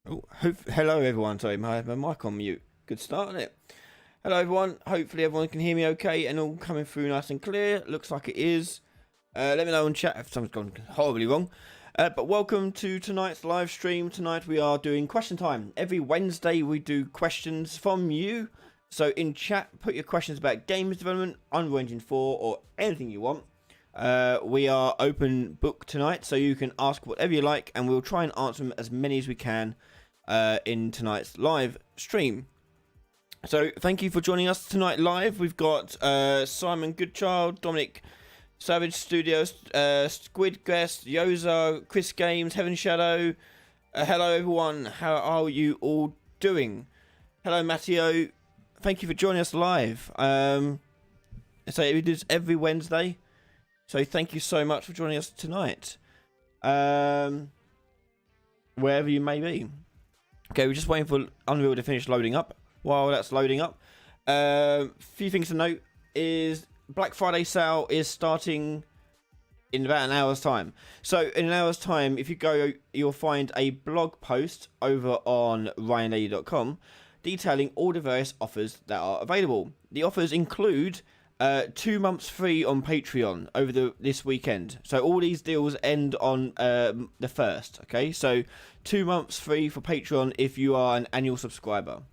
Oh, hello everyone. Sorry, my mic on mute. Good start, isn't it? Hello everyone. Hopefully everyone can hear me okay and all coming through nice and clear. Looks like it is. Let me know in chat if something's gone horribly wrong. But welcome to tonight's live stream. Tonight we are doing question time. Every Wednesday we do questions from you. So in chat, put your questions about games development, Unreal Engine 4, or anything you want. We are open book tonight, so you can ask whatever you like, and we'll try and answer them as many as we can in tonight's live stream. So thank you for joining us tonight live. We've got Simon Goodchild, Dominic Savage Studios, Squid Guest, Yoza, Chris Games, Heaven Shadow. Hello everyone, how are you all doing? Hello Matteo, thank you for joining us live. So we do this every Wednesday, so thank you so much for joining us tonight, wherever you may be. Okay, we're just waiting for Unreal to finish loading up. While that's loading up, few things to note is Black Friday sale is starting in about an hour's time. So in an hour's time, if you go, you'll find a blog post over on ryanlady.com detailing all the various offers that are available. The offers include 2 months free on Patreon over this weekend. So all these deals end on the 1st. Okay, so 2 months free for Patreon if you are an annual subscriber.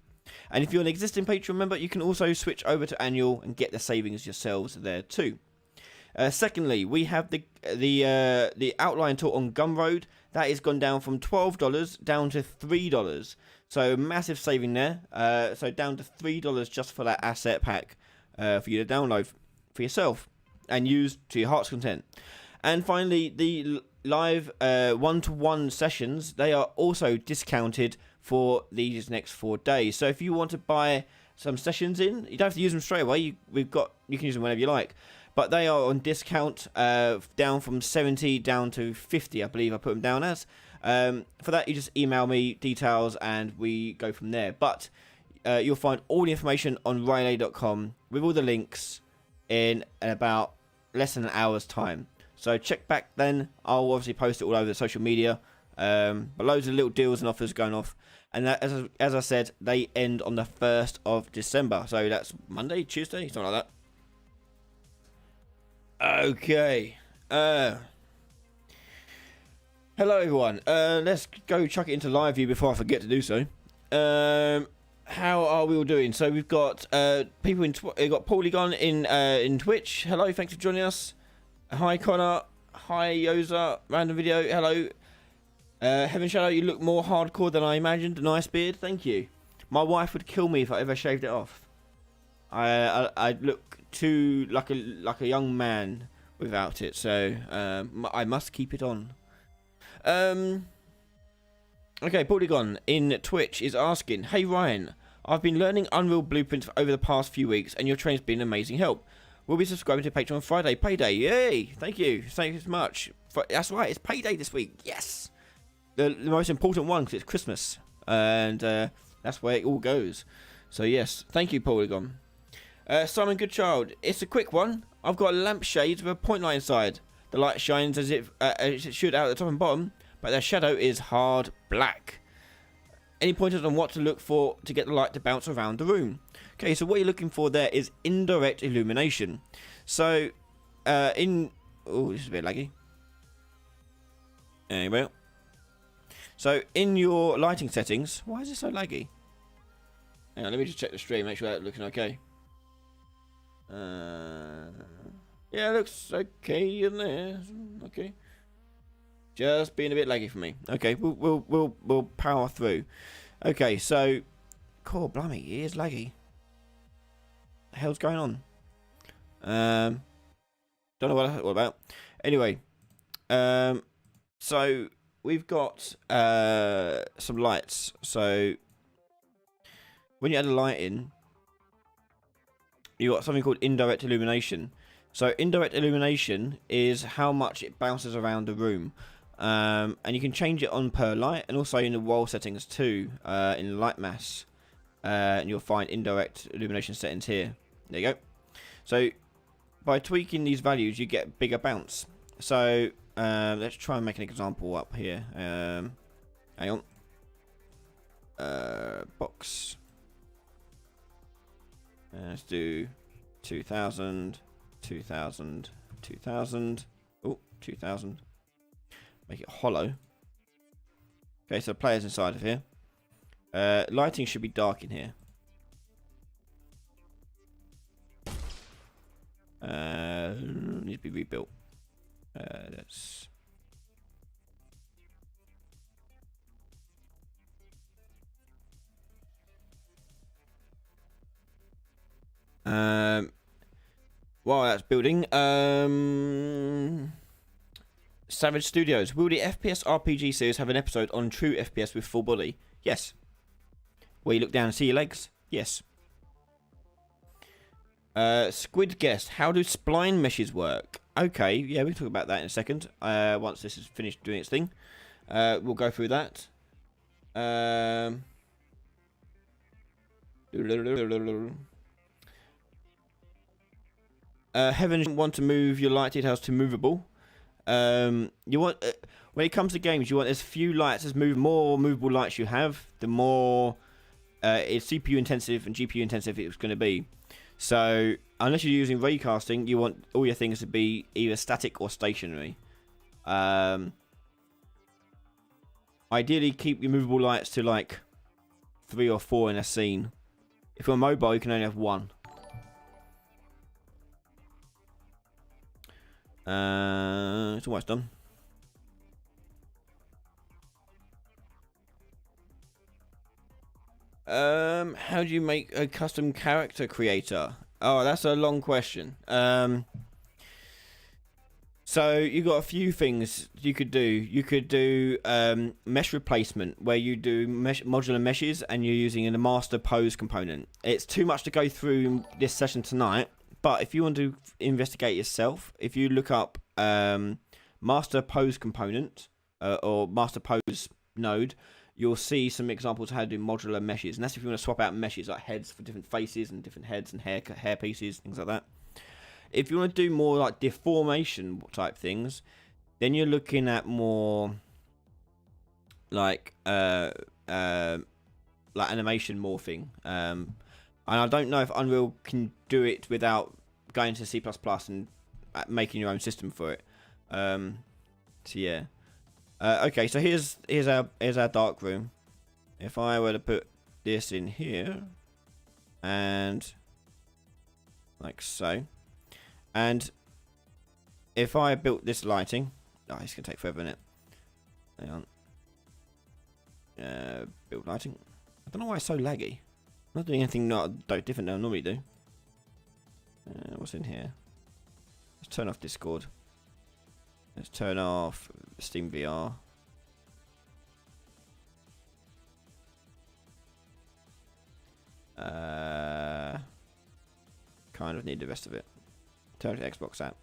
And if you're an existing Patreon member, you can also switch over to annual and get the savings yourselves there too. Secondly, we have the outline tool on Gumroad. That has gone down from $12 down to $3. So massive saving there. So down to $3 just for that asset pack for you to download for yourself and use to your heart's content. And finally, the live one-to-one sessions, they are also discounted for these next 4 days. So if you want to buy some sessions in, you don't have to use them straight away. You can use them whenever you like. But they are on discount, down from 70 down to 50, I believe I put them down as. For that, you just email me details and we go from there. But you'll find all the information on ryanlady.com with all the links in about less than an hour's time. So check back then. I'll obviously post it all over the social media. But loads of little deals and offers going off. And that, as I said, they end on the 1st of December. So that's Monday, Tuesday, something like that. Okay. Hello, everyone. Let's go chuck it into live view before I forget to do so. How are we all doing? So we've got people in... We've got Polygon in Twitch. Hello, thanks for joining us. Hi, Connor. Hi, Yoza. Random video. Hello. Heaven Shadow, you look more hardcore than I imagined. Nice beard, thank you. My wife would kill me if I ever shaved it off. I look too like a young man without it, so I must keep it on. Okay, Polygon in Twitch is asking, hey Ryan, I've been learning Unreal Blueprint over the past few weeks, and your train's been an amazing help. We'll be subscribing to Patreon on Friday, payday. Yay! Thank you so much. That's right, it's payday this week. Yes. The most important one because it's Christmas and that's where it all goes. So yes, thank you, Polygon. Simon Goodchild, it's a quick one. I've got a lampshade with a point light inside. The light shines as it should out at the top and bottom, but their shadow is hard black. Any pointers on what to look for to get the light to bounce around the room? Okay, so what you're looking for there is indirect illumination. So oh, this is a bit laggy. Anyway. So in your lighting settings, why is it so laggy? Hang on, let me just check the stream, make sure that's looking okay. Yeah, it looks okay in there. Okay, just being a bit laggy for me. Okay, we'll power through. Okay, so cool, blimey, it is laggy. The hell's going on? Don't know what about. Anyway, so we've got some lights. So when you add a light in, you've got something called indirect illumination. So indirect illumination is how much it bounces around the room. And you can change it on per light and also in the wall settings too, in light mass. And you'll find indirect illumination settings here. There you go. So by tweaking these values, you get bigger bounce. So let's try and make an example up here. Hang on. box. Let's do 2000, 2000, 2000. Oh, 2000. Make it hollow. Okay, so players inside of here. Lighting should be dark in here. Needs to be rebuilt. Let's. While that's building, Savage Studios. Will the FPS RPG series have an episode on true FPS with full body? Yes. Where you look down and see your legs? Yes. Squid Guest. How do spline meshes work? Okay, yeah, we'll talk about that in a second. Once this is finished doing its thing. We'll go through that. Heaven want to move your light details to movable. You want when it comes to games, you want as few lights as more movable lights you have, the more it's CPU intensive and GPU intensive it's going to be. So unless you're using raycasting, you want all your things to be either static or stationary. Ideally, keep your movable lights to like 3 or 4 in a scene. If you're mobile, you can only have 1. It's almost done. How do you make a custom character creator? Oh, that's a long question. So you got a few things you could do. You could do mesh replacement, where you do modular meshes and you're using a master pose component. It's too much to go through this session tonight, but if you want to investigate yourself, if you look up master pose component or master pose node, you'll see some examples of how to do modular meshes. And that's if you want to swap out meshes like heads for different faces and different heads and hair pieces, things like that. If you want to do more like deformation type things, then you're looking at more like animation morphing. And I don't know if Unreal can do it without going to C++ and making your own system for it. So yeah. Okay, so here's our dark room. If I were to put this in here, and like so, and if I built this lighting, oh, it's gonna take forever, innit? Hang on. Build lighting. I don't know why it's so laggy. I'm not doing anything different than I normally do. What's in here? Let's turn off Discord. Let's turn off Steam VR. Kind of need the rest of it. Turn to Xbox app.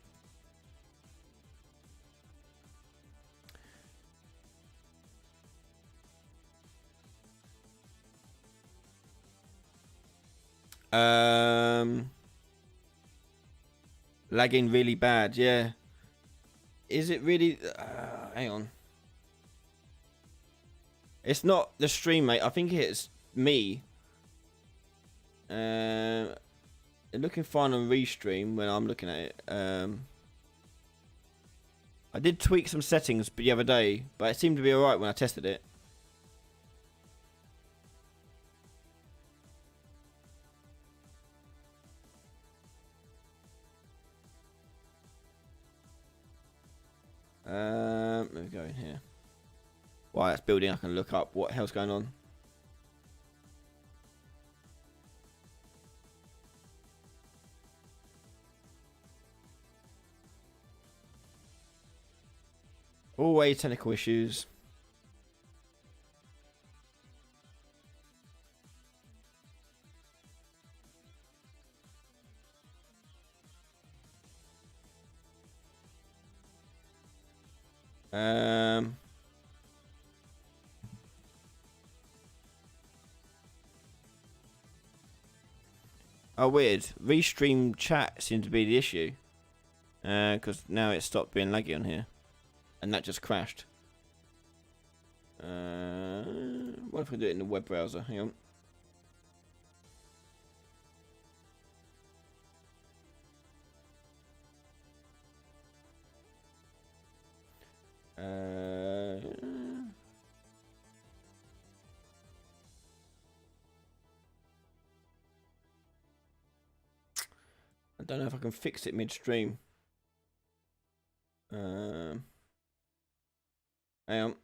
Lagging really bad, yeah. Is it really? Hang on. It's not the stream, mate. I think it's me. Looking fine on Restream when I'm looking at it. I did tweak some settings the other day, but it seemed to be alright when I tested it. Let me go in here. While that's building, I can look up what the hell's going on. Always technical issues. Oh, weird. Restream chat seemed to be the issue. Because now it stopped being laggy on here. And that just crashed. Well, What if we do it in the web browser? Hang on. I don't know if I can fix it midstream. Hang on.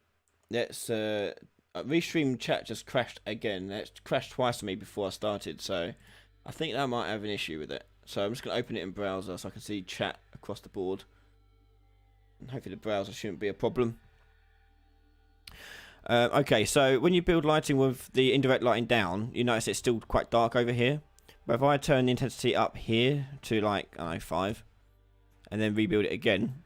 Let's restream chat just crashed again. It crashed twice to me before I started, so I think that might have an issue with it. So I'm just going to open it in browser so I can see chat across the board. And hopefully the browser shouldn't be a problem. Okay, so when you build lighting with the indirect lighting down, you notice it's still quite dark over here. But if I turn the intensity up here to like, I don't know, 5, and then rebuild it again,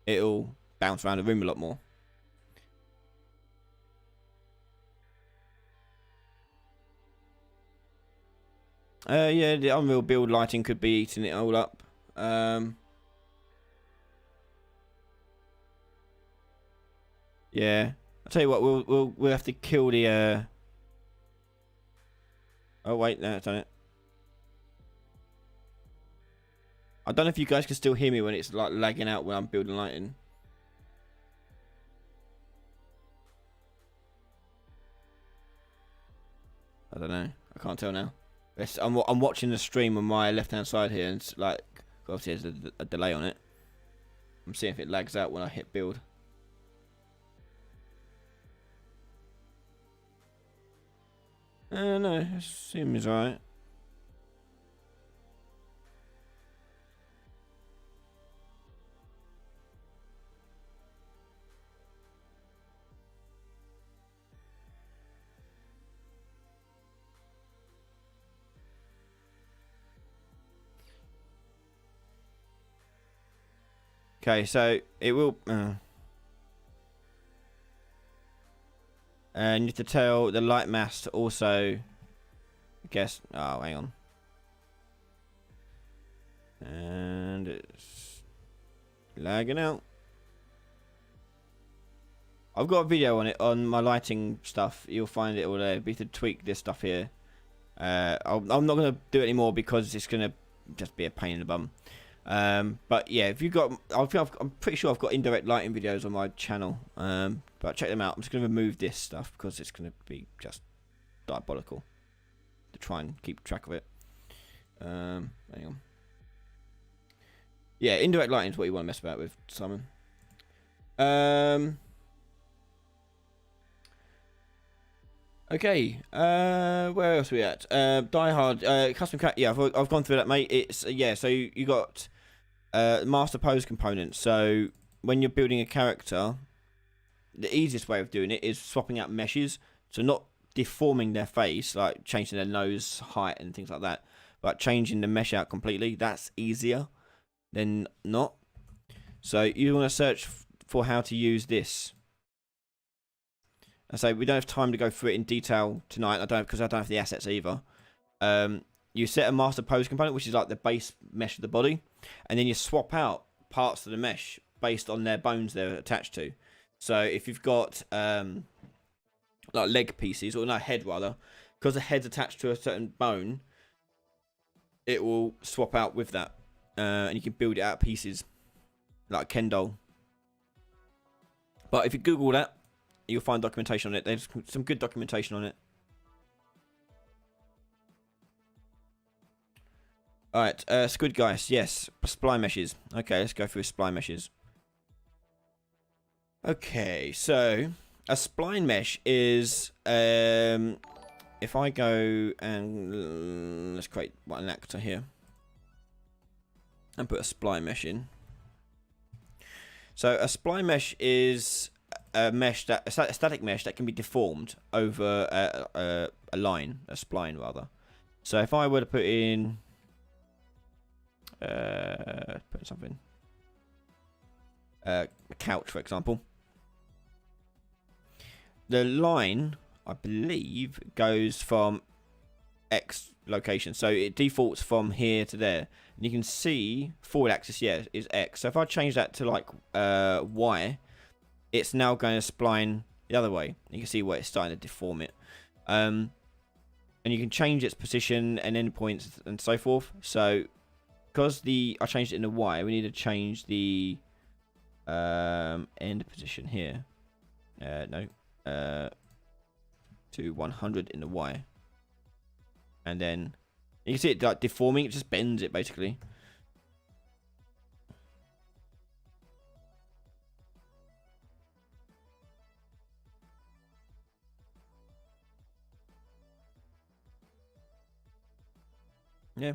it'll bounce around the room a lot more. Yeah, the Unreal build lighting could be eating it all up. Yeah, I'll tell you what, we'll have to kill the. Oh wait, no, it's done it. I don't know if you guys can still hear me when it's like lagging out when I'm building lighting. I don't know. I can't tell now. I'm watching the stream on my left-hand side here, and it's like obviously there's a delay on it. I'm seeing if it lags out when I hit build. No, it seems alright. Okay, so it will. And you have to tell the light mass to also. I guess. Oh, hang on. And it's lagging out. I've got a video on it on my lighting stuff. You'll find it all there. We have to tweak this stuff here. I'm not going to do it anymore because it's going to just be a pain in the bum. But yeah, if you've got, I'm pretty sure I've got indirect lighting videos on my channel. But check them out. I'm just going to remove this stuff because it's going to be just diabolical to try and keep track of it. Hang on. Yeah, indirect lighting is what you want to mess about with, Simon. Okay, where else are we at? Die Hard, custom cat. Yeah, I've gone through that, mate. It's yeah. So you got master pose components. So when you're building a character, the easiest way of doing it is swapping out meshes. So not deforming their face, like changing their nose height and things like that, but changing the mesh out completely. That's easier than not. So you want to search for how to use this. I say we don't have time to go through it in detail tonight. Because I don't have the assets either. You set a master pose component, which is like the base mesh of the body, and then you swap out parts of the mesh based on their bones they're attached to. So if you've got like leg pieces, or no, head rather, because the head's attached to a certain bone, it will swap out with that, and you can build it out of pieces like a Ken doll. But if you Google that, you'll find documentation on it. There's some good documentation on it. Alright, Squid Guys, yes. Spline meshes. Okay, let's go through spline meshes. Okay, so a spline mesh is if I go and let's create an actor here and put a spline mesh in. So a spline mesh is a mesh a static mesh that can be deformed over a line, a spline rather. So if I were to put in something, a couch for example, the line I believe goes from X location, so it defaults from here to there, and you can see forward axis, yeah, is X. So if I change that to like Y, it's now going to spline the other way. You can see where it's starting to deform it. And you can change its position and endpoints and so forth. So, because I changed it in the Y, we need to change the end position here. No. To 100 in the Y. And then you can see it like deforming. It just bends it basically. Yeah,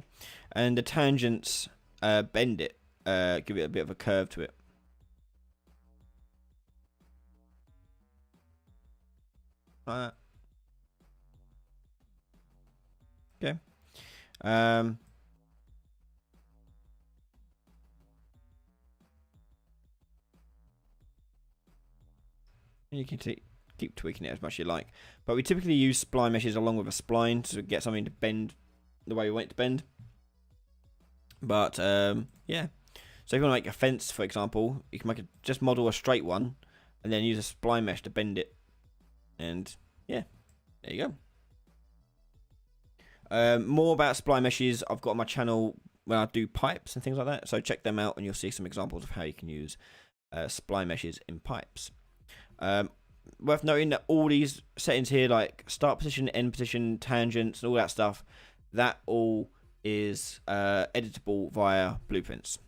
and the tangents bend it, give it a bit of a curve to it. Like that. Okay. And you can keep tweaking it as much as you like, but we typically use spline meshes along with a spline to get something to bend the way we want it to bend. But yeah, so if you want to make a fence, for example, you can just model a straight one and then use a spline mesh to bend it, and yeah, there you go. More about spline meshes I've got on my channel when I do pipes and things like that, so check them out and you'll see some examples of how you can use spline meshes in pipes. Worth noting that all these settings here, like start position, end position, tangents, and all that stuff, that all is editable via blueprints.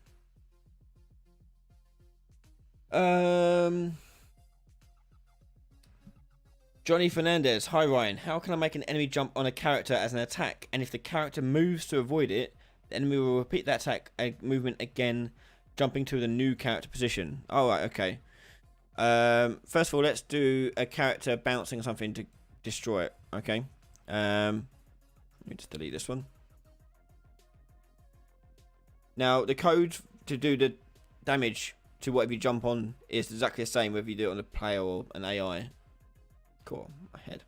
Johnny Fernandez, hi Ryan, how can I make an enemy jump on a character as an attack, and if the character moves to avoid it, the enemy will repeat that attack movement again, jumping to the new character position? Alright, okay. First of all, let's do a character bouncing something to destroy it, okay? Let me just delete this one. Now, the code to do the damage to whatever you jump on is exactly the same whether you do it on a player or an AI. Cool, my head.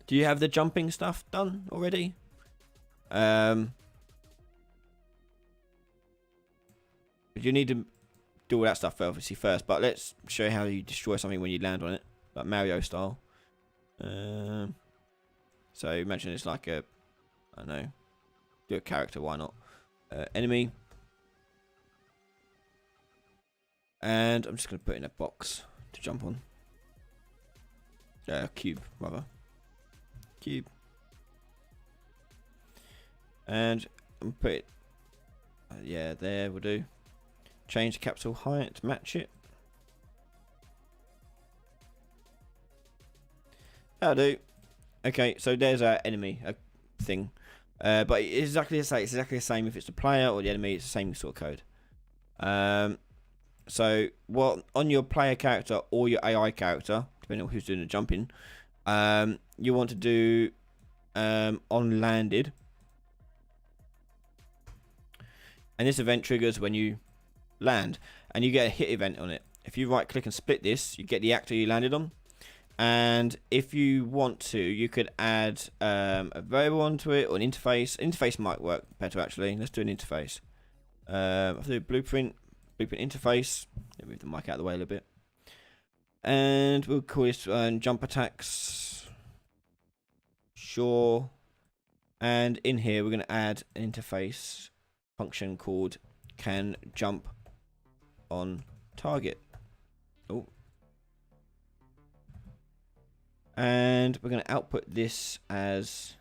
Do you have the jumping stuff done already? You need to do all that stuff obviously first, but let's show you how you destroy something when you land on it, like Mario style. So imagine it's like a, I don't know, do a character, why not? Enemy. And I'm just going to put in a box to jump on. Cube, rather. Cube. And I'm put it, yeah, there will do. Change the capital height to match it. That'll do. Okay, so there's our enemy thing. But it's exactly the same. It's exactly the same if it's the player or the enemy. It's the same sort of code. So what on your player character or your AI character, depending on who's doing the jumping, you want to do on landed, and this event triggers when you land, and you get a hit event on it. If you right click and split this, you get the actor you landed on. And if you want to, you could add a variable onto it or an interface. Interface might work better actually. Let's do an interface. I'll do blueprint interface. Let me move the mic out of the way a little bit. And we'll call this jump attacks. Sure. And in here we're going to add an interface function called can jump on target. Oh. And we're going to output this as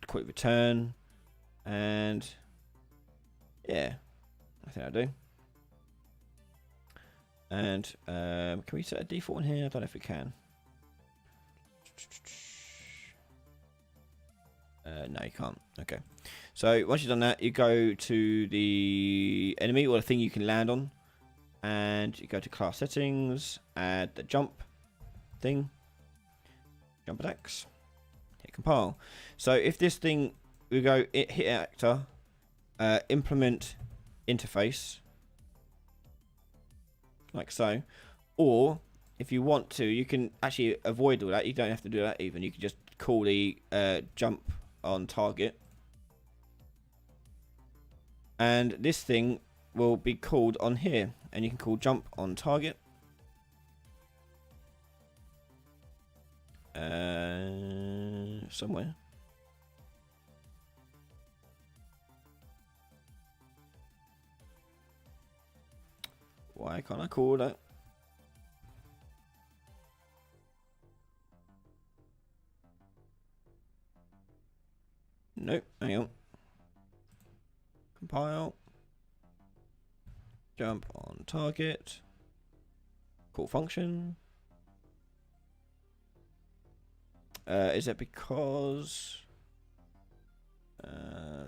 quick return, and yeah, I think I'll do. And can we set a default in here? I don't know if we can. No, you can't. Okay. So once you've done that, you go to the enemy or the thing you can land on, and you go to class settings, add the jump thing, jump attacks, hit compile. So if this thing, we go hit actor, implement interface, like so, or if you want to, you can actually avoid all that. You don't have to do that even. You can just call the jump on target, and this thing will be called on here, and you can call jump on target. Somewhere. Why can't I call that? Nope, hang on. Compile. Jump on target. Call function. Is that because...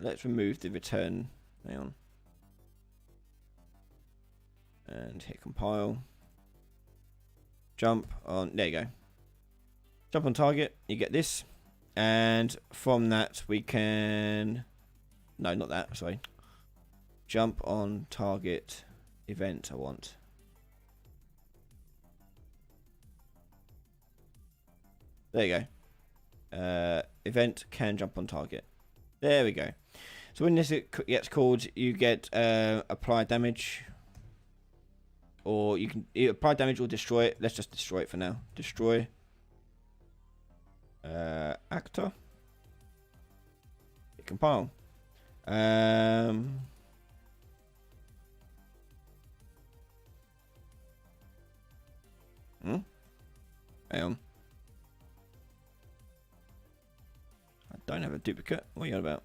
let's remove the return. Hang on. And hit compile. Jump on... There you go. Jump on target. You get this. And from that we can... No, not that. Sorry. Jump on target event I want. There you go. Event can jump on target. There we go. So when this gets called, you get apply damage. Or you can either apply damage or destroy it. Let's just destroy it for now. Destroy. Actor. Hit compile. Hang on. I don't have a duplicate. What are you on about?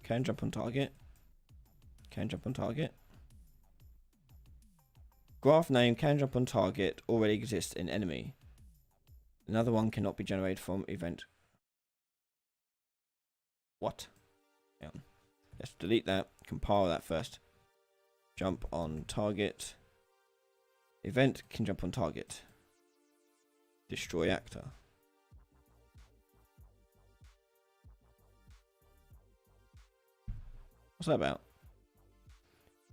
Can jump on target. Can jump on target. Graph name can jump on target already exists in enemy. Another one cannot be generated from event. What? Hang on. Let's delete that. Compile that first. Jump on target. Event can jump on target. Destroy actor. What's that about?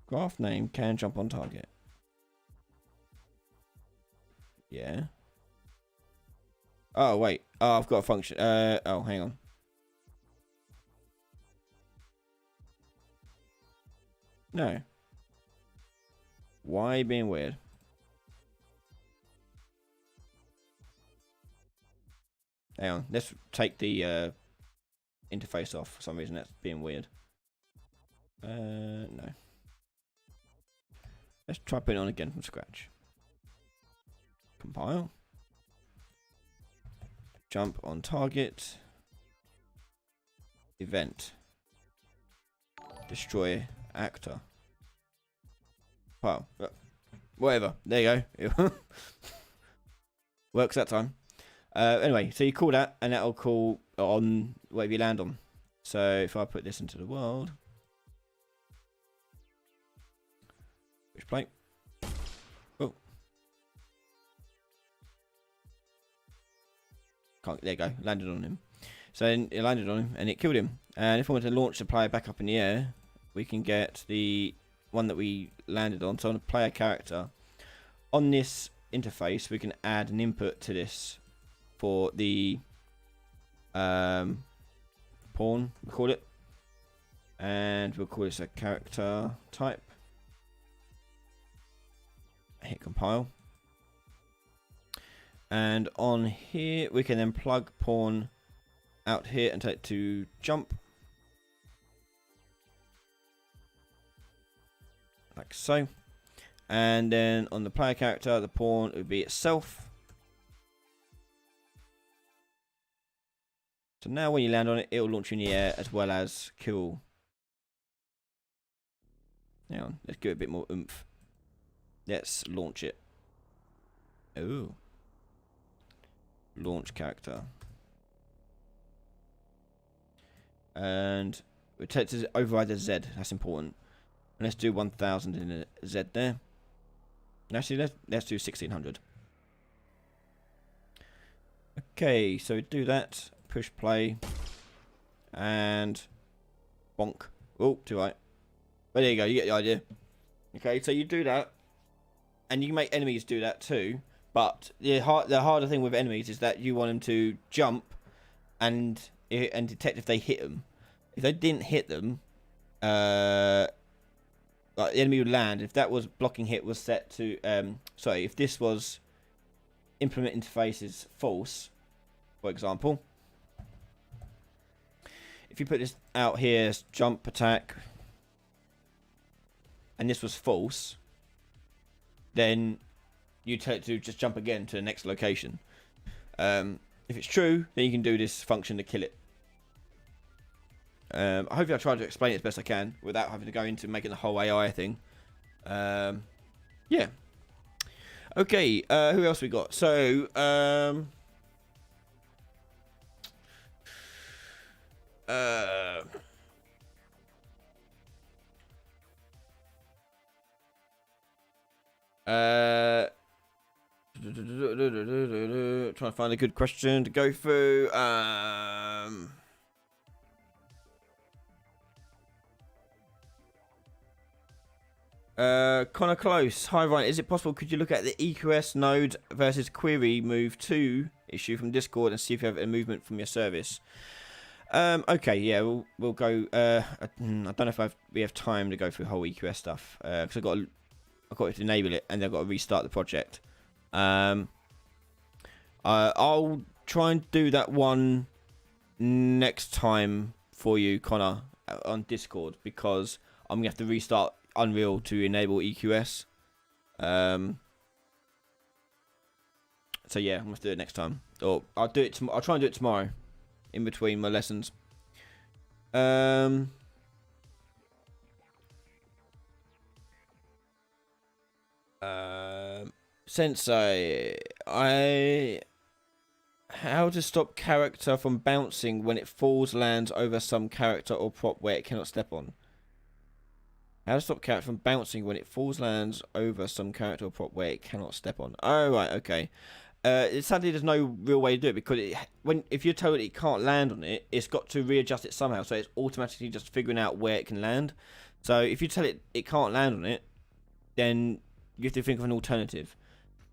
Graph name can jump on target. Yeah. Oh wait. Oh, I've got a function. Oh, hang on. No. Why being weird? Hang on. Let's take the interface off. For some reason, that's being weird. No. Let's try putting it on again from scratch. Compile. Jump on target. Event. Destroy actor. Wow. Whatever. There you go. Works that time. Anyway, so you call that, and that'll call on whatever you land on. So if I put this into the world. Which plate? Oh. There you go. Landed on him. So then it landed on him and it killed him. And if I want to launch the player back up in the air, we can get the one that we landed on. So on a player character, on this interface, we can add an input to this for the pawn, we call it. And we'll call this a character type. Hit compile. And on here, we can then plug pawn out here and take it to jump. Like so. And then on the player character, the pawn would be itself. So now when you land on it, it will launch in the air as well as kill. Hang on, let's give it a bit more oomph. Let's launch it. Oh. Launch character. And we take to override the Z. That's important. And let's do 1000 in a Z there. Actually, let's do 1600. Okay, so do that. Push play. And bonk. Oh, too right. But there you go. You get the idea. Okay, so you do that. And you can make enemies do that too. But the harder thing with enemies is that you want them to jump and detect if they hit them. if they didn't hit them, like the enemy would land. If that was blocking hit was set to, sorry, if this was implement interfaces false, for example, if you put this out here as jump attack, and this was false, then you tell it to just jump again to the next location. If it's true, then you can do this function to kill it. Hopefully I tried to explain it as best I can without having to go into making the whole AI thing. Yeah. Okay, who else we got? So, trying to find a good question to go through. Connor Close. Hi Ryan, is it possible could you look at the EQS node versus query move 2 issue from Discord and see if you have a movement from your service? Okay, yeah, we'll go. I don't know if we have time to go through whole EQS stuff because I've got to enable it and then I've got to restart the project. I'll try and do that one next time for you, Connor, on Discord, because I'm gonna have to restart Unreal to enable EQS. So yeah, I'm gonna do it next time, or I'll do it. I'll try and do it tomorrow, in between my lessons. Sensei, how to stop character from bouncing when it falls, lands over some character or prop where it cannot step on. How to stop character from bouncing when it falls, lands over some character or prop where it cannot step on. Oh, right, okay. Sadly, there's no real way to do it, because if you're told it can't land on it, it's got to readjust it somehow, so it's automatically just figuring out where it can land. So if you tell it can't land on it, then you have to think of an alternative.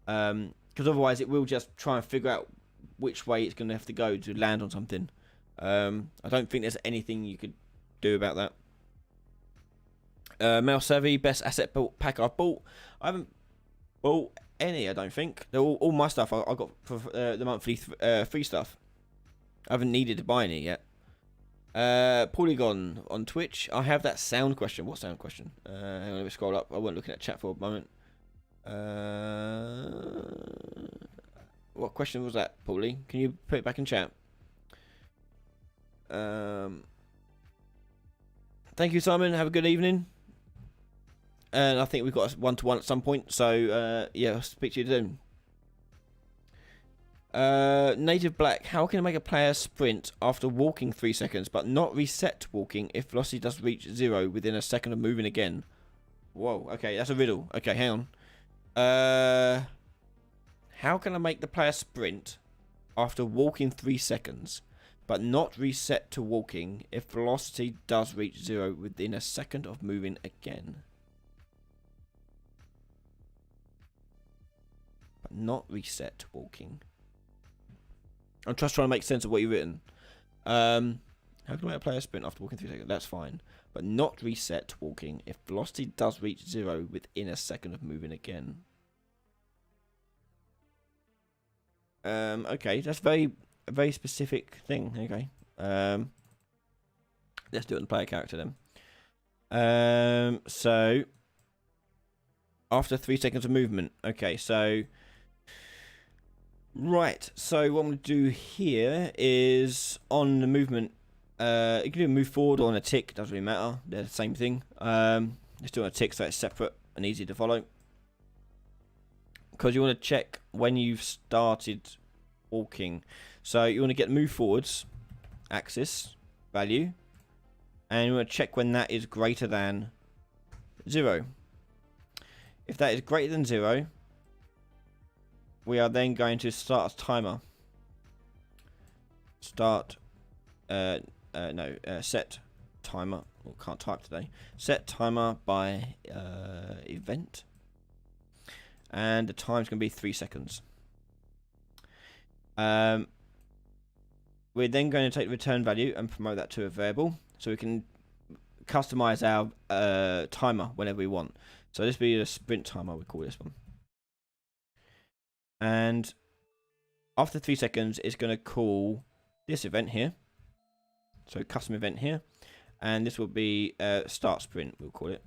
Because otherwise it will just try and figure out which way it's going to have to go to land on something. I don't think there's anything you could do about that. Mouse Savvy, best asset pack I've bought. I haven't bought any, I don't think. They're all my stuff I got for the monthly free stuff. I haven't needed to buy any yet. Polygon on Twitch. I have that sound question. What sound question? Hang on, let me scroll up. I wasn't looking at chat for a moment. What question was that, Paulie? Can you put it back in chat? Thank you, Simon. Have a good evening. And I think we've got a one-to-one at some point. So, yeah, I'll speak to you soon. Native Black. How can I make a player sprint after walking 3 seconds, but not reset walking if velocity does reach 0 within a second of moving again? Whoa, okay, that's a riddle. Okay, hang on. How can I make the player sprint after walking 3 seconds, but not reset to walking if velocity does reach 0 within a second of moving again? But not reset to walking. I'm just trying to make sense of what you've written. How can I make a player sprint after walking 3 seconds? That's fine. But not reset to walking if velocity does reach 0 within a second of moving again. Okay, that's a very specific thing. Okay. Let's do it on the player character then. So after 3 seconds of movement. Okay, so right. So what I'm going to do here is on the movement. You can do a move forward or on a tick. Doesn't really matter. They're the same thing. Let's do it on a tick so it's separate and easy to follow. Because you want to check when you've started walking. So you want to get move forwards axis value, and you want to check when that is greater than 0. If that is greater than 0, we are then going to start a timer. Set timer. Well, can't type today. Set timer by event. And the time's going to be 3 seconds. We're then going to take the return value and promote that to a variable. so we can customize our timer whenever we want. So this will be a sprint timer, we call this one. And after 3 seconds, it's going to call this event here. So custom event here. And this will be start sprint, we'll call it.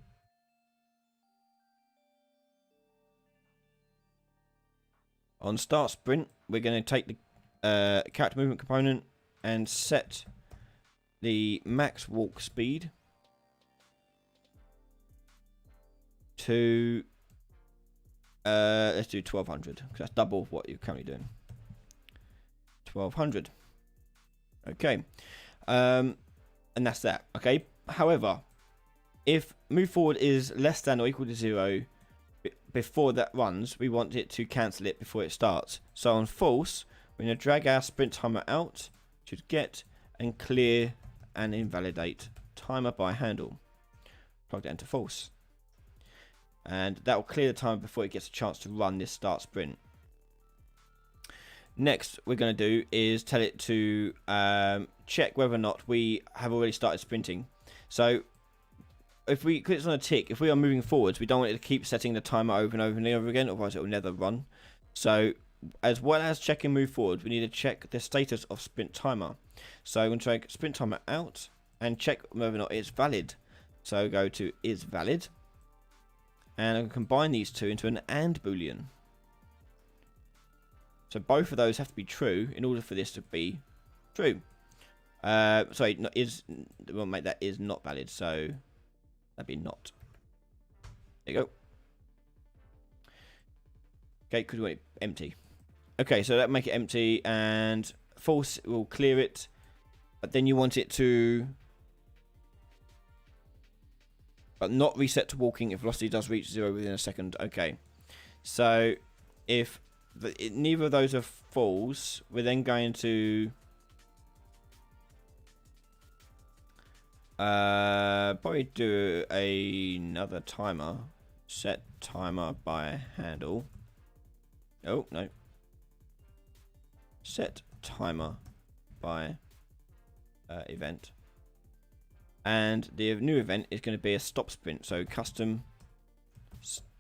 On start sprint, we're going to take the character movement component and set the max walk speed to let's do 1200, because that's double what you're currently doing. 1200. Okay, and that's that. Okay, however, if move forward is less than or equal to 0 before that runs, we want it to cancel it before it starts. So on false, we're going to drag our sprint timer out to get and clear and invalidate timer by handle. Plug that into false. And that will clear the timer before it gets a chance to run this start sprint. Next, we're going to do is tell it to check whether or not we have already started sprinting. So if we click on a tick, if we are moving forwards, we don't want it to keep setting the timer over and over and over again, otherwise it will never run. So as well as checking move forward, we need to check the status of sprint timer. So I'm going to take sprint timer out and check whether or not it's valid. So go to is valid. And I'm going to combine these two into an AND boolean. So both of those have to be true in order for this to be true. Sorry, we'll make that is not valid. So that'd be not. There you go. Okay, because we want it empty. Okay, so that make it empty, and false will clear it. But then you want it to not reset to walking if velocity does reach 0 within a second. Okay, so if neither of those are false, we're then going to probably do another timer. Set timer by handle. Oh no. Set timer by event. And the new event is going to be a stop sprint. So custom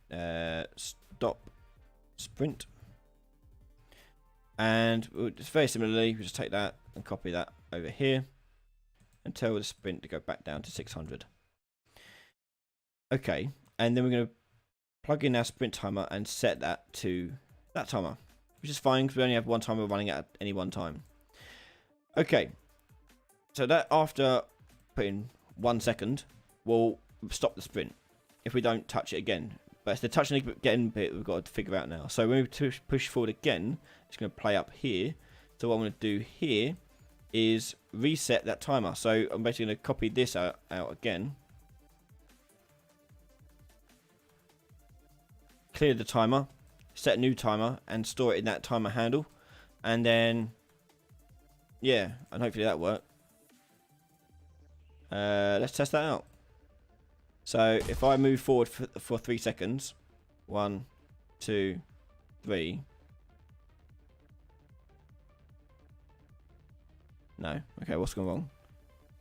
stop sprint. And we'll just very similarly, we'll just take that and copy that over here and tell the sprint to go back down to 600. Okay, and then we're going to plug in our sprint timer and set that to that timer, which is fine because we only have one timer running at any one time. Okay, so that after putting 1 second will stop the sprint if we don't touch it again. But it's the touch and again bit we've got to figure out now. So when we push forward again, it's going to play up here. So what I'm going to do here is reset that timer. So I'm basically going to copy this out again. Clear the timer, set a new timer, and store it in that timer handle. And then, yeah, and hopefully that worked. Let's test that out. So if I move forward for 3 seconds, 1, 2, 3. No. Okay, what's going wrong?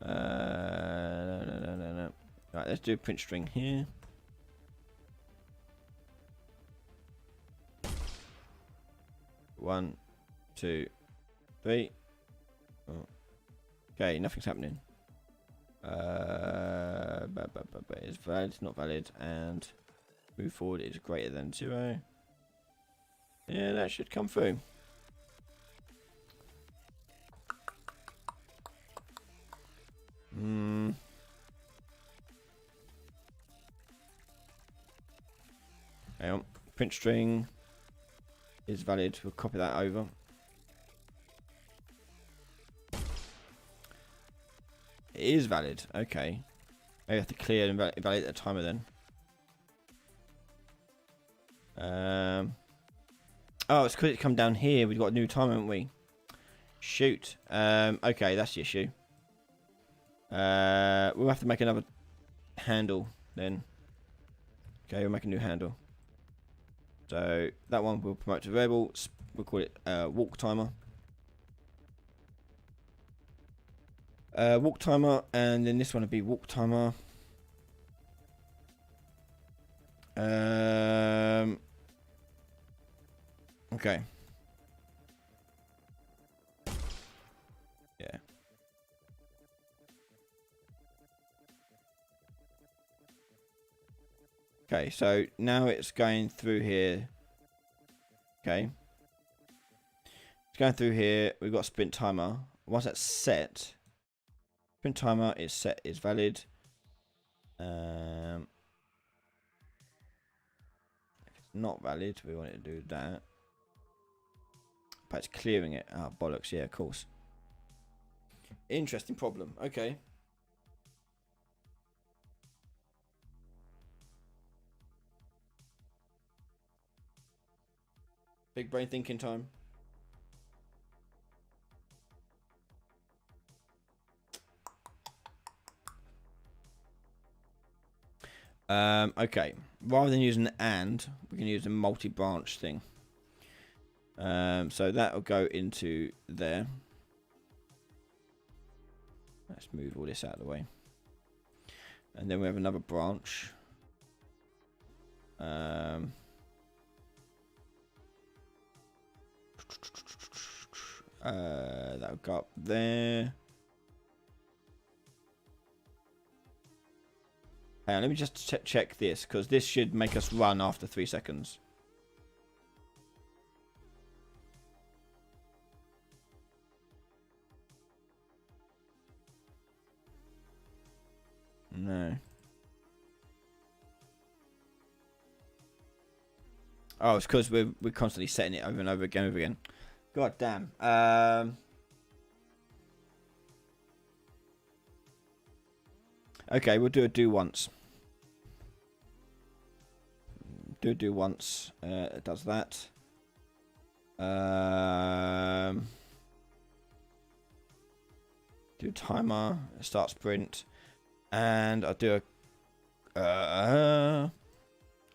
No. Right, let's do a print string here. One, 2, 3. Oh. Okay, nothing's happening. It's valid, not valid, and move forward is greater than 0. Yeah, that should come through. Hang on. Print string is valid. We'll copy that over. It is valid. Okay. Maybe I have to clear and validate the timer then. Oh, it's because it's come down here. We've got a new timer, haven't we? Shoot. Okay, that's the issue. We'll have to make another handle then. Okay, we'll make a new handle. So that one we'll promote to variable. We'll call it walk timer. Walk timer, and then this one would be walk timer. Okay. Yeah. Okay, so now it's going through here. Okay. It's going through here. We've got a sprint timer. Once that's set, sprint timer is set, is valid. If it's not valid, we want it to do that. But it's clearing it. Oh, bollocks. Yeah, of course. Interesting problem. Okay. Big brain thinking time. Okay. Rather than using the and, we can use a multi-branch thing. So that will go into there. Let's move all this out of the way. And then we have another branch. That will go up there. Hang on, let me just check this, because this should make us run after 3 seconds. No. Oh, it's because we're constantly setting it over and over again. God damn. Okay, we'll do once. Do once. It does that. Do timer. Start sprint. And I'll do a...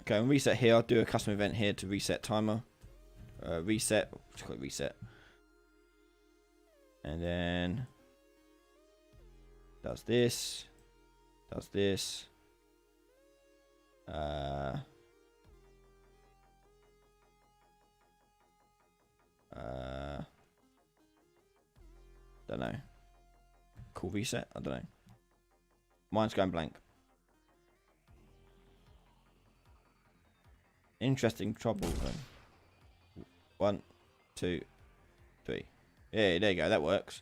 okay, I'll reset here. I'll do a custom event here to reset timer. Reset. Just call it reset. And then... does this. Does this. Don't know. Cool reset. I don't know. Mine's going blank. Interesting trouble. 1, 2, 3. Yeah, there you go. That works.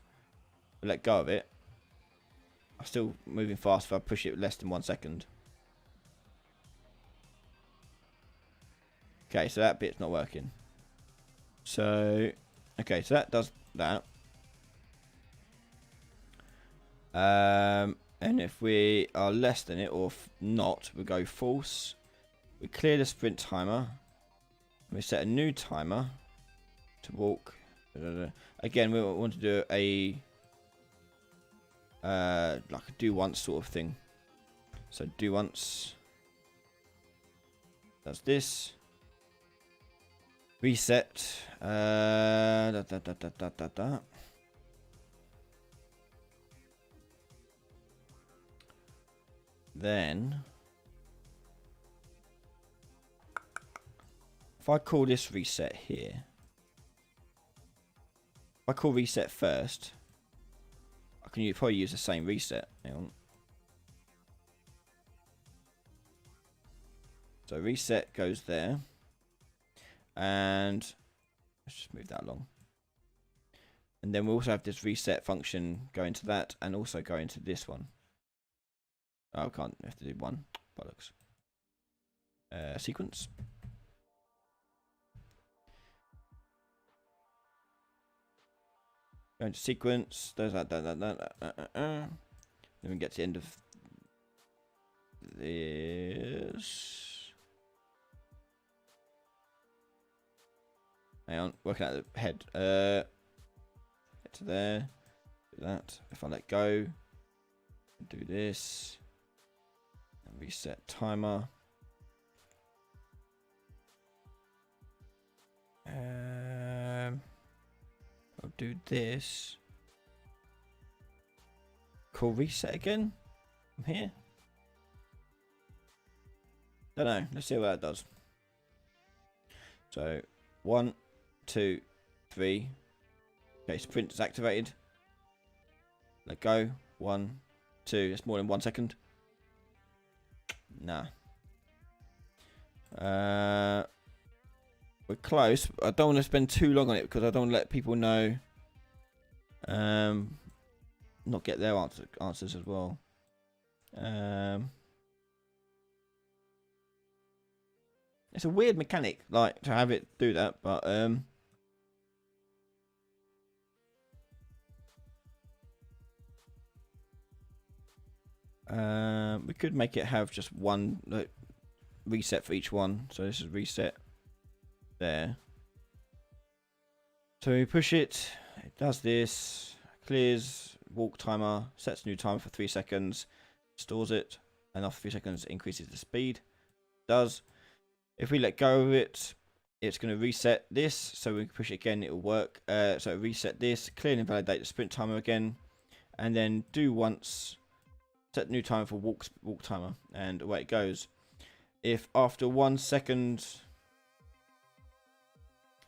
Let go of it. I'm still moving fast if I push it less than 1 second. Okay, so that bit's not working. So, okay, so that does that. And if we are less than it or not, we go false. We clear the sprint timer. We set a new timer to walk. Again, we want to do a like a do once sort of thing. So do once. Does this. Reset. Then, if I call this reset here, if I call reset first, I can probably use the same reset. Hang on. So reset goes there, and let's just move that along. And then we also have this reset function go into that, and also go into this one. Oh, I can't. I have to do one. Bollocks. Sequence. Go into sequence. There's that. Then we get to the end of this. Hang on. Working out the head. Get to there. Do that. If I let go. Do this. Reset timer. I'll do this. call reset again from here. Don't know. Let's see what that does. So 1, 2, 3. Okay, sprint is activated. Let go. 1, 2. That's more than 1 second. Nah. We're close. I don't want to spend too long on it because I don't want to let people know. Not get their answers as well. It's a weird mechanic, like, to have it do that, but we could make it have just one reset for each one. So this is reset there. So we push it, it does this, clears walk timer, sets new timer for 3 seconds, stores it, and after 3 seconds increases the speed. Does. If we let go of it, it's going to reset this, so we can push it again, it will work. So reset this, clear and invalidate the sprint timer again, and then do once, set new timer for walk timer, and away it goes. If after 1 second,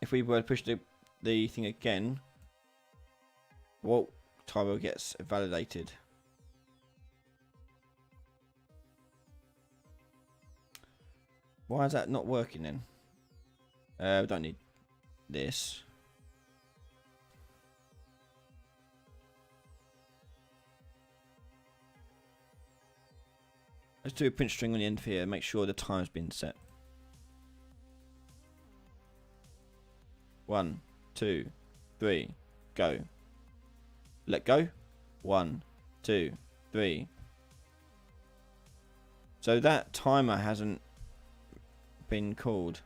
if we were to push the thing again, walk timer gets validated. Why is that not working then? We don't need this. Let's do a print string on the end here, make sure the time's been set. 1, 2, 3, go. Let go. 1, 2, 3. So that timer hasn't been called.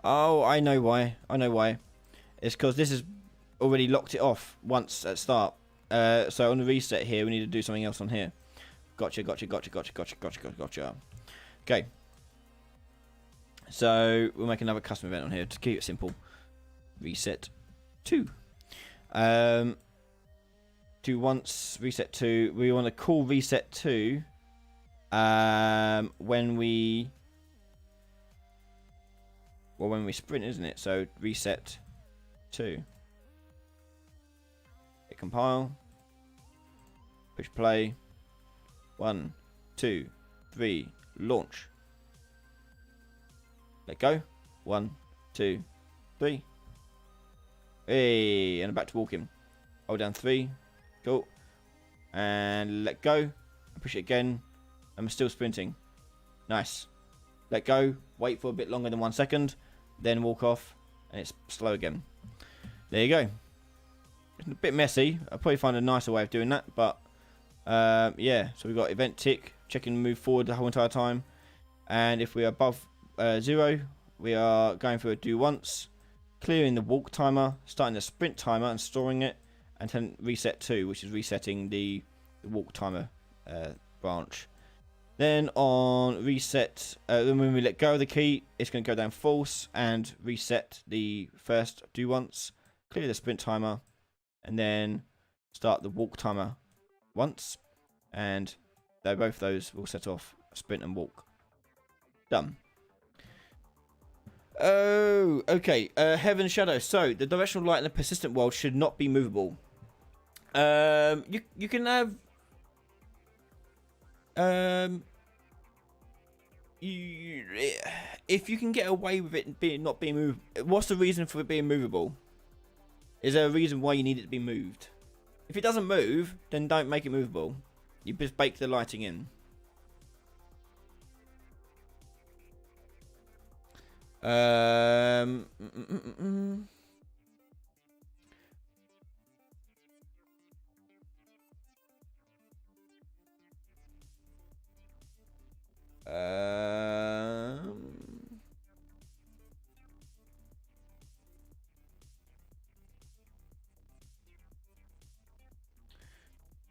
Oh, I know why. I know why. It's because this has already locked it off once at start. So on the reset here, we need to do something else on here. Gotcha. Okay. So we'll make another custom event on here to keep it simple. Reset 2. Do once reset 2. We want to call reset 2 when we sprint, isn't it? So reset 2. Hit compile. Push play. 1, 2, 3. Launch. Let go. 1, 2, 3. Hey, and I'm back to walking. Hold down 3. Cool. And let go. Push it again. I'm still sprinting. Nice. Let go. Wait for a bit longer than 1 second. Then walk off. And it's slow again. There you go. It's a bit messy. I'll probably find a nicer way of doing that. But yeah. So we've got event tick. Checking move forward the whole entire time. And if we are above 0, we are going for a do once. Clearing the walk timer. Starting the sprint timer and storing it. And then reset 2, which is resetting the walk timer branch. Then on reset, then when we let go of the key, it's going to go down false and reset the first do once, clear the sprint timer, and then start the walk timer once, and both those will set off sprint and walk. Done. Oh, okay. Heaven Shadow. So the directional light in the persistent world should not be movable. You can have if you can get away with it not being moved, what's the reason for it being movable? Is there a reason why you need it to be moved? If it doesn't move, then don't make it movable. You just bake the lighting in.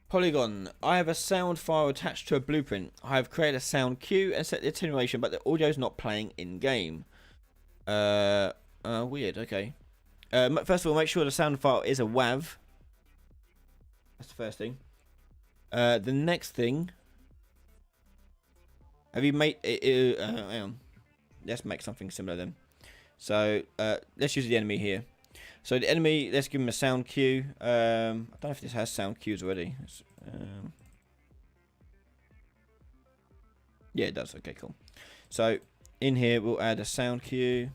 Polygon. I have a sound file attached to a blueprint. I have created a sound cue and set the attenuation, but the audio is not playing in game. Weird. Okay. First of all, make sure the sound file is a WAV. That's the first thing. The next thing. Have you made it? Hang on. Let's make something similar then. So let's use the enemy here. So the enemy, let's give him a sound cue. I don't know if this has sound cues already. Yeah, it does. Okay, cool. So in here, we'll add a sound cue.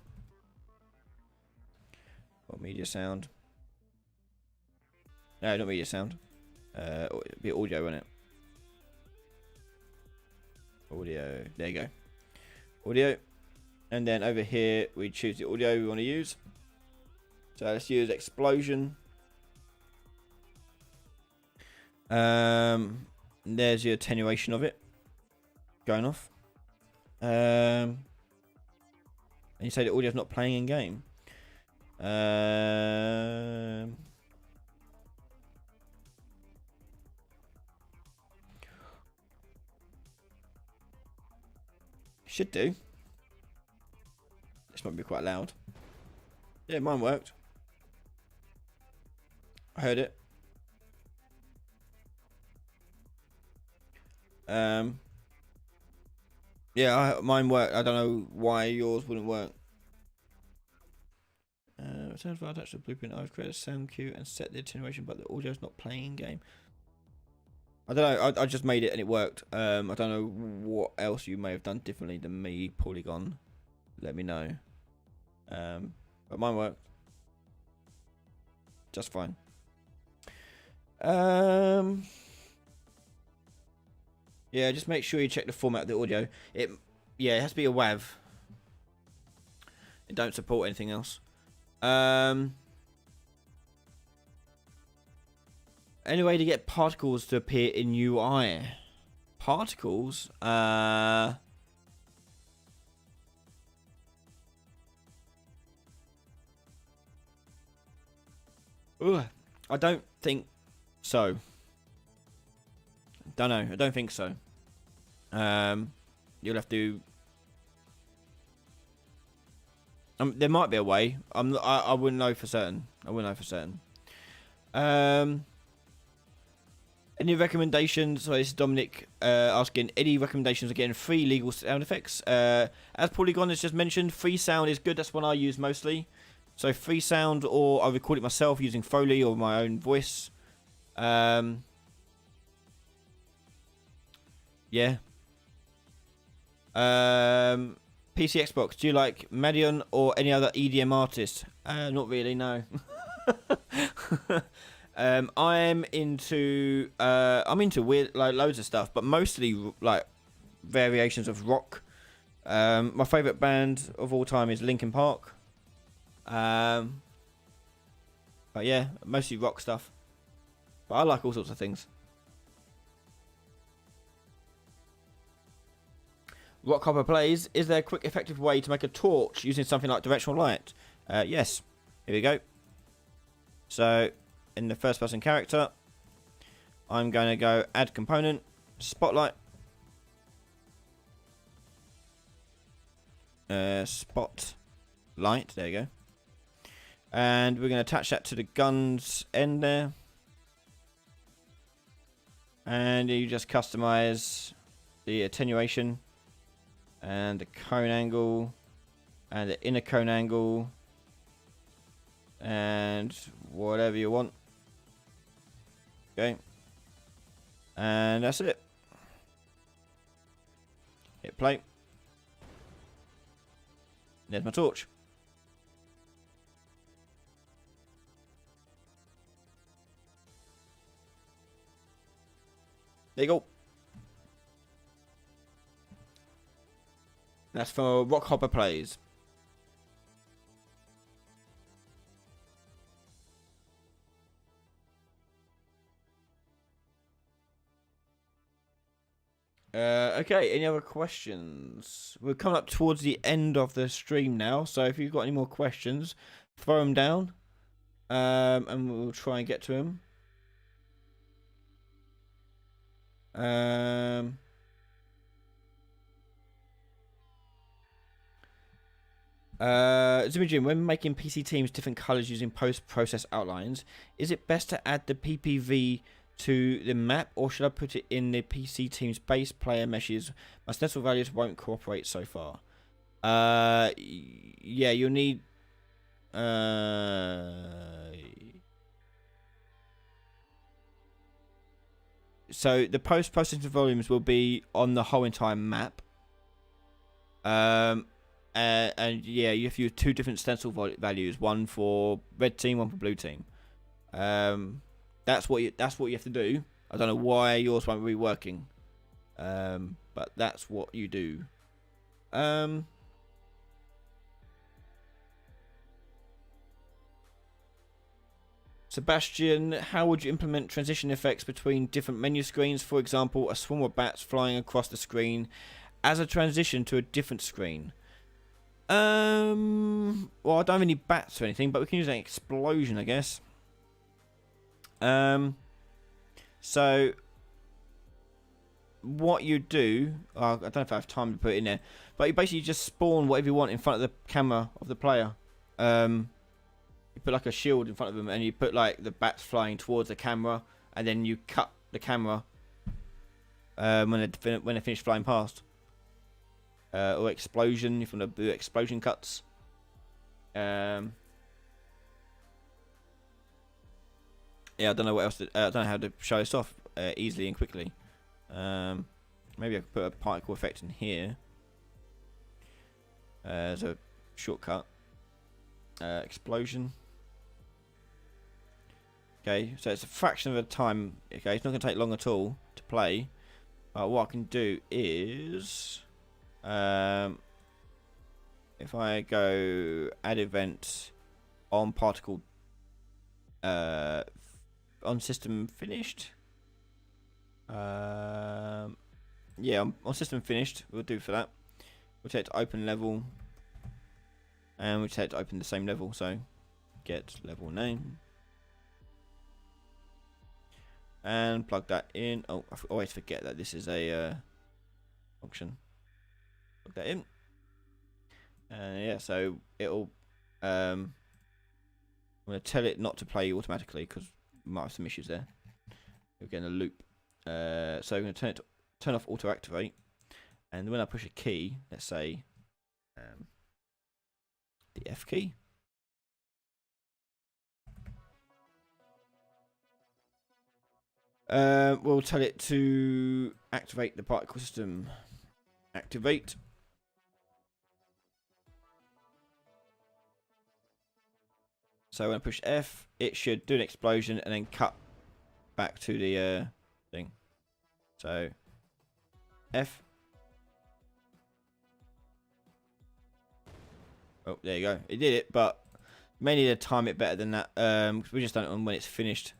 Or media sound. No, not media sound. It'll be audio, won't it? Audio. There you go. Audio. And then over here, we choose the audio we want to use. So let's use explosion. There's your attenuation of it going off. And you say the audio's not playing in game. Should do. This might be quite loud. Yeah, mine worked. I heard it. Yeah, mine worked. I don't know why yours wouldn't work. Sounds like that's the blueprint. I've created a sound cue and set the attenuation, but the audio's not playing in game. I don't know. I just made it and it worked. I don't know what else you may have done differently than me, Polygon. Let me know. But mine worked just fine. Yeah, just make sure you check the format of the audio. It has to be a WAV. It don't support anything else. Any way to get particles to appear in UI? Particles? Ugh, I don't think so. Don't know. I don't think so. You'll have to. There might be a way. I wouldn't know for certain. I wouldn't know for certain. Any recommendations? So this is Dominic asking, any recommendations again? Free legal sound effects. As Polygon has just mentioned, free sound is good. That's one I use mostly. So free sound, or I record it myself using Foley or my own voice. Yeah. PC Xbox. Do you like Madion or any other EDM artist? Not really. No. I'm into weird, like, loads of stuff, but mostly like variations of rock. My favorite band of all time is Linkin Park. But yeah, mostly rock stuff. But I like all sorts of things. Rock Hopper plays. Is there a quick, effective way to make a torch using something like directional light? Yes. Here we go. So, in the first person character, I'm going to go add component, spotlight. Spotlight. There you go. And we're going to attach that to the gun's end there. And you just customize the attenuation and the cone angle and the inner cone angle and whatever you want. Okay. And that's it. Hit play. There's my torch. There you go. That's for Rock Hopper Plays. Okay, any other questions? We're coming up towards the end of the stream now, so if you've got any more questions, throw them down, and we'll try and get to them. Zimijin, when making PC teams different colors using post-process outlines, is it best to add the PPV to the map, or should I put it in the PC team's base player meshes? My stencil values won't cooperate so far. Yeah, you'll need. So the post-processing volumes will be on the whole entire map. And yeah, you have to use two different stencil values, one for red team, one for blue team. That's what you have to do. I don't know why yours won't be working, but that's what you do. Sebastian, how would you implement transition effects between different menu screens? For example, a swarm of bats flying across the screen as a transition to a different screen. Well, I don't have any bats or anything, but we can use an explosion, I guess. So what you do, I don't know if I have time to put it in there, but you basically just spawn whatever you want in front of the camera of the player. You put like a shield in front of them, and you put like the bats flying towards the camera, and then you cut the camera when they finish flying past. Or explosion, if you want to do explosion cuts. Yeah, I don't know what else. I don't know how to show this off easily and quickly. Maybe I could put a particle effect in here as a shortcut. Explosion. Okay, so it's a fraction of a time. Okay, it's not going to take long at all to play. What I can do is, if I go add event on particle, on system finished. Yeah, on system finished. We'll do for that. We'll take it to open level, and we'll take it to open the same level. So get level name. And plug that in. Oh, I always forget that this is a function. Plug that in. And yeah, so it'll. I'm going to tell it not to play automatically because we might have some issues there. We're getting a loop. So I'm going to turn off auto activate. And when I push a key, let's say the F key. We'll tell it to activate the particle system. Activate. So when I push F, it should do an explosion and then cut back to the thing. So F. Oh, there you go. It did it, but may need to time it better than that. We just done it on when it's finished.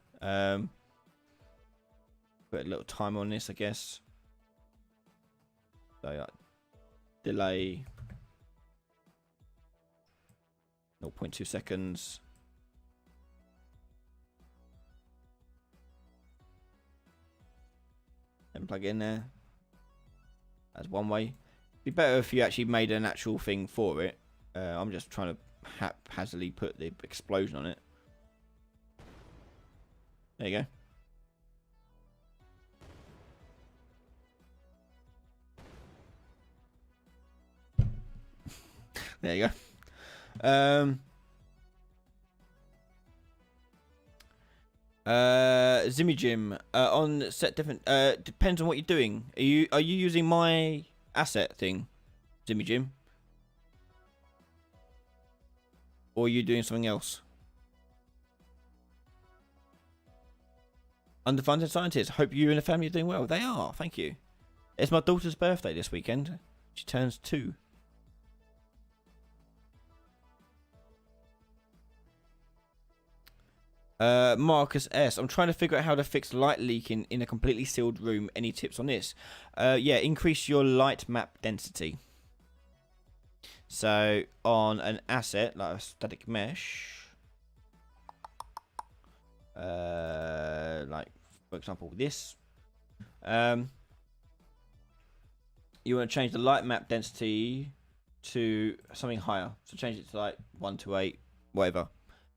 Put a little timer on this, I guess. So delay 0.2 seconds. And plug it in there. That's one way. Be better if you actually made an actual thing for it. I'm just trying to haphazardly put the explosion on it. There you go. There you go. Zimmy Jim on set different. Depends on what you're doing. Are you using my asset thing, Zimmy Jim, or are you doing something else? Underfunded scientists. Hope you and the family are doing well. They are. Thank you. It's my daughter's birthday this weekend. She turns 2. Marcus S. I'm trying to figure out how to fix light leaking in a completely sealed room. Any tips on this? Yeah, increase your light map density. So on an asset like a static mesh, like for example this, you want to change the light map density to something higher. So change it to like 1 to 8, whatever,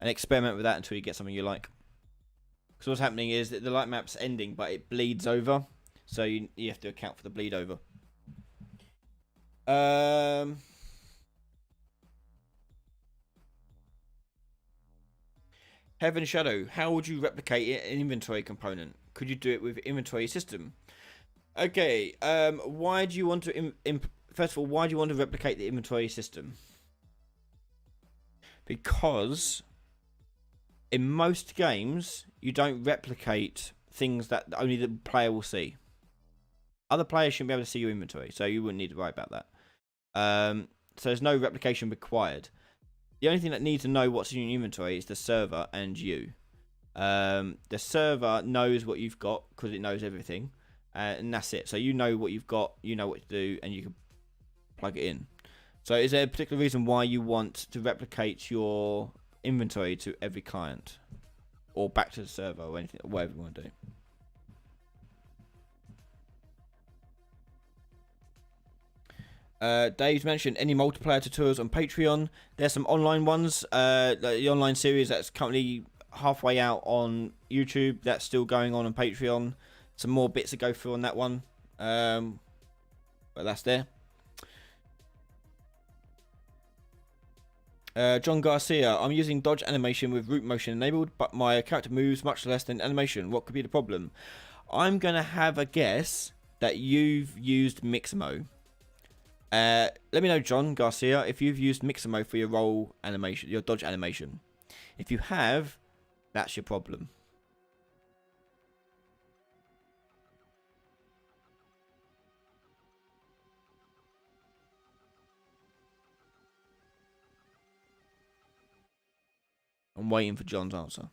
and experiment with that until you get something you like. Because what's happening is that the light map's ending, but it bleeds over, so you have to account for the bleed over. Heaven Shadow, how would you replicate an inventory component? Could you do it with inventory system? Okay, why do you want to... First of all, why do you want to replicate the inventory system? Because in most games, you don't replicate things that only the player will see. Other players shouldn't be able to see your inventory, so you wouldn't need to worry about that. So there's no replication required. The only thing that needs to know what's in your inventory is the server and you. The server knows what you've got because it knows everything, and that's it. So you know what you've got, you know what to do, and you can plug it in. So is there a particular reason why you want to replicate your inventory to every client, or back to the server, or anything, whatever you want to do? Dave's mentioned any multiplayer tutorials on Patreon. There's some online ones. The online series that's currently halfway out on YouTube. That's still going on Patreon. Some more bits to go through on that one. But that's there. John Garcia, I'm using dodge animation with root motion enabled, but my character moves much less than animation. What could be the problem? I'm going to have a guess that you've used Mixamo. Let me know, John Garcia, if you've used Mixamo for your roll animation, your dodge animation. If you have, that's your problem. I'm waiting for John's answer.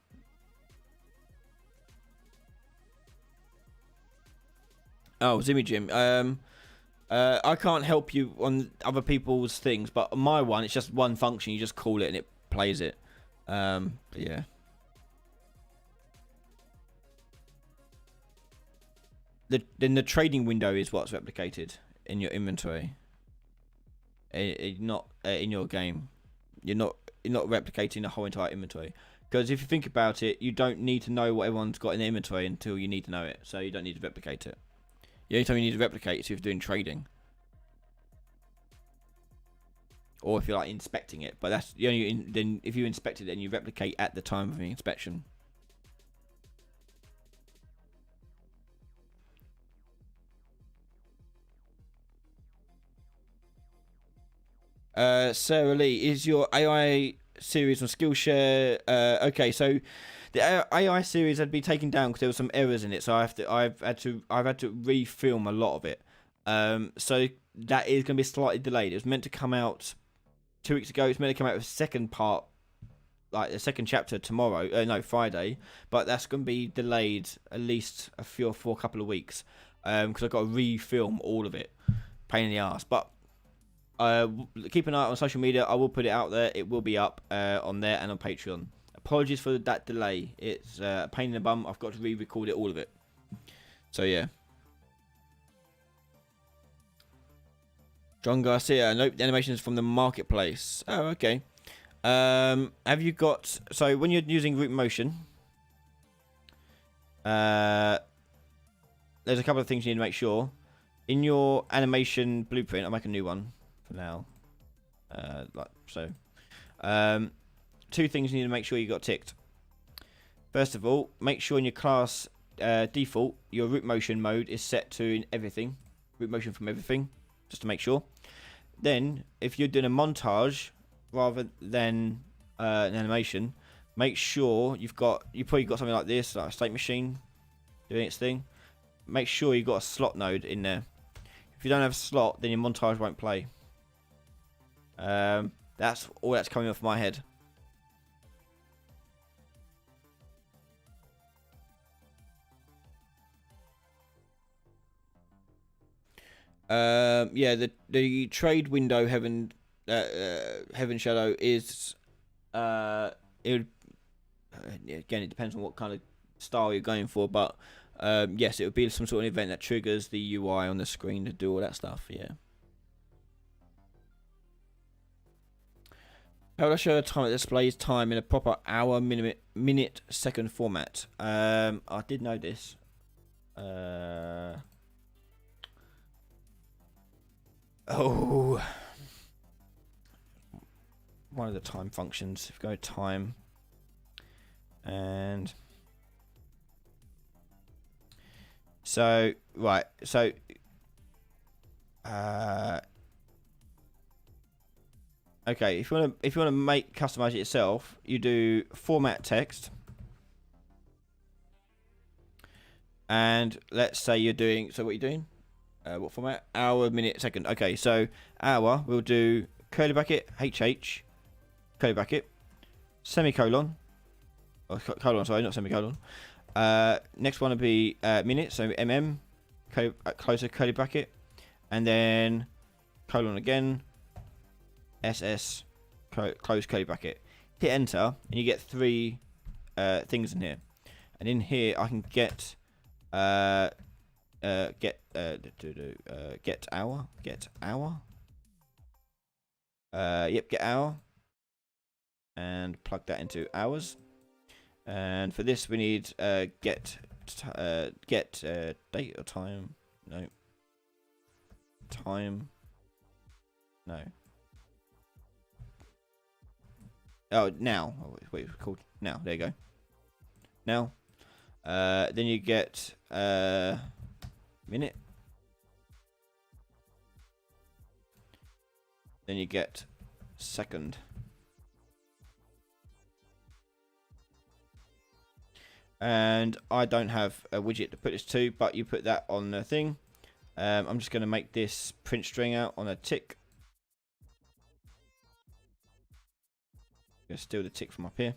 Oh, Zimmy Jim. I can't help you on other people's things, but on my one, it's just one function. You just call it and it plays it. Yeah. Then the trading window is what's replicated in your inventory. Not in your game. You're not replicating the whole entire inventory. Because if you think about it, you don't need to know what everyone's got in their inventory until you need to know it. So you don't need to replicate it. The only time you need to replicate is if you're doing trading. Or if you're like inspecting it. But that's the only... Then if you inspect it, then you replicate at the time of the inspection. Sarah Lee, is your AI series on Skillshare? Okay, so the AI series had been taken down because there were some errors in it, so I've had to refilm a lot of it. So that is going to be slightly delayed. It was meant to come out 2 weeks ago. It's meant to come out with a second part, like the second chapter tomorrow. No, Friday. But that's going to be delayed at least a few or four couple of weeks. Because I've got to refilm all of it. Pain in the ass, but. Keep an eye out on social media. I will put it out there. It will be up on there and on Patreon. Apologies for that delay. It's a pain in the bum. I've got to re-record it, all of it. So yeah. John Garcia. Nope, the animation is from the marketplace. Oh, okay. Have you got... So when you're using root motion, there's a couple of things you need to make sure. In your animation blueprint, I'll make a new one for now. Like so. Two things you need to make sure you got ticked. First of all, make sure in your class default, your root motion mode is set to in everything. Root motion from everything, just to make sure. Then, if you're doing a montage rather than an animation, make sure you've probably got something like this, like a state machine doing its thing. Make sure you've got a slot node in there. If you don't have a slot, then your montage won't play. That's all that's coming off my head. Yeah, the trade window Heaven Shadow is again, it depends on what kind of style you're going for, but yes, it would be some sort of event that triggers the UI on the screen to do all that stuff. Yeah. How will I show a time that displays time in a proper hour, minute, second format? I did know this. Oh, one of the time functions. If we go time, and so right, so okay. If you want to make customize it yourself, you do format text, and let's say you're doing. So what are you doing? What format? Hour, minute, second. Okay, so hour we'll do curly bracket HH curly bracket semicolon. Oh, colon, sorry, not semicolon. Next one will be minute, so closer curly bracket, and then colon again, SS close curly bracket. Hit enter, and you get 3 things in here. And in here, I can get get hour. Yep, get hour, and plug that into hours. And for this, we need get date or time. No. Time. No. Oh, now. Oh, wait, it's called now. There you go. Now. Then you get minute. Then you get second. And I don't have a widget to put this to, but you put that on the thing. I'm just going to make this print string out on a tick. I'm going to steal the tick from up here.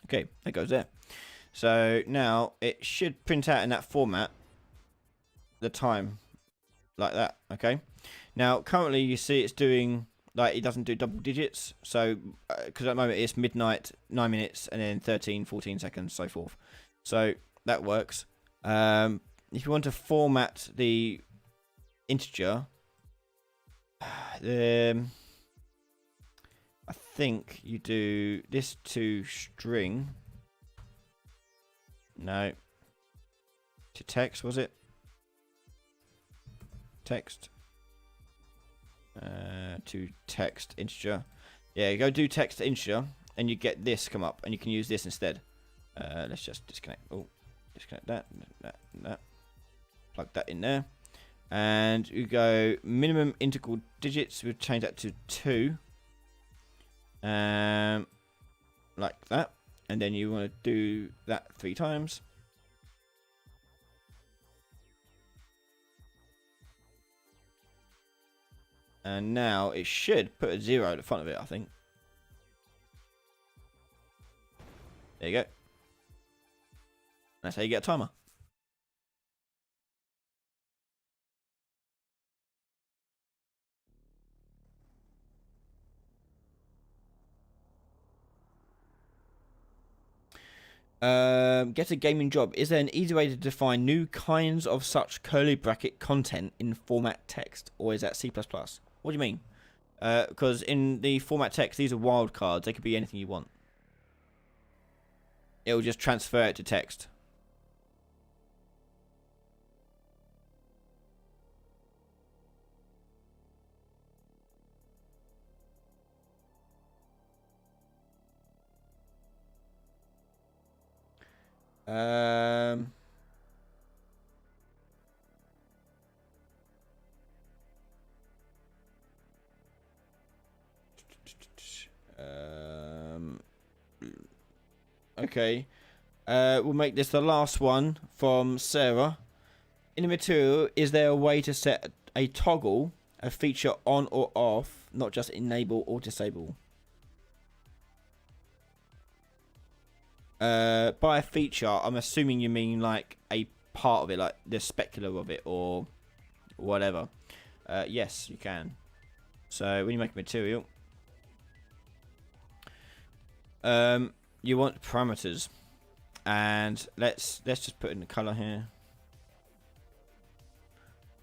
Okay, that goes there. So now it should print out in that format the time like that. Okay, now currently you see it's doing like it doesn't do double digits, so because at the moment it's midnight 9 minutes and then 13 14 seconds, so forth. So that works. If you want to format the integer, I think you do this to string. No. To text, was it? Text. To text integer. Yeah, you go do text to integer, and you get this come up, and you can use this instead. Let's just disconnect. Oh, disconnect that. Plug that in there. And you go minimum integral digits. We'll change that to 2. Like that. And then you want to do that 3 times. And now it should put a 0 at the front of it, I think. There you go. That's how you get a timer. Get a gaming job. Is there an easy way to define new kinds of such curly bracket content in format text, or is that C++? What do you mean? Because in the format text, these are wildcards. They could be anything you want. It will just transfer it to text. Okay. We'll make this the last one from Sarah. In the material, is there a way to set a toggle, a feature on or off, not just enable or disable? By a feature, I'm assuming you mean like a part of it, like the specular of it or whatever. Yes, you can. So when you make a material, you want parameters, and let's just put in the color here.